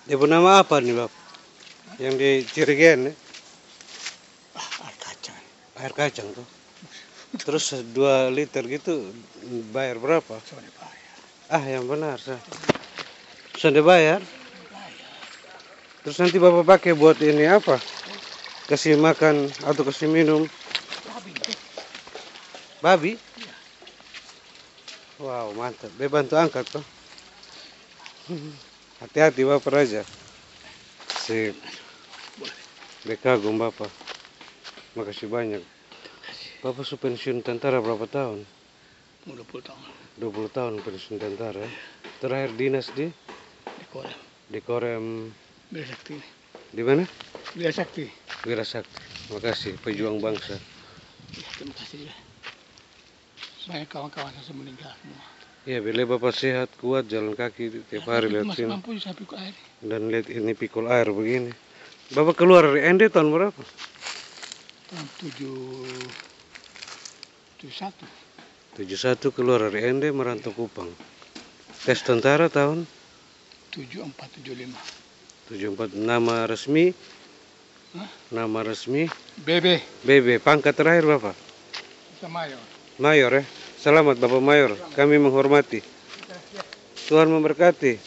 Dia bernama apa nih, Bab? Yang di Ciregean ya? Air kacang. Air kacang tuh. Terus 2 liter gitu bayar berapa? Sudah bayar. Ah, yang benar, Sa. Sudah bayar? Terus nanti Bapak pakai buat ini apa? Kasih makan atau kasih minum? Babi? Wow, mantap. Dia bantu angkat tuh. Hati-hati Bapak Raja. Sip. Dia kagum Bapak. Makasih banyak. Bapak sudah pensiun tentara berapa tahun? 20 tahun. 20 tahun pensiun tentara. Terakhir dinas di Di Korem. di Korem. Wira Sakti. Di mana? Wira Sakti. Wira Sakti. Makasih, pejuang bangsa. Ya, terima kasih ya. Banyak kawan-kawan saya meninggal semua. Ya, bila Bapak sehat, kuat, jalan kaki tiap hari lihat masih sini. mampu saya pikul air. Dan lihat ini pikul air begini. Bapak keluar dari ND tahun berapa? Tahun 71. 71 keluar dari ND merantau Kupang. Tes tentara tahun 7475. 74. Nama resmi? Hah? Nama resmi? BB. BB. Pangkat terakhir Bapak? Mayor. Mayor ya. Selamat Bapak Mayor. Kami menghormati. Tuhan memberkati.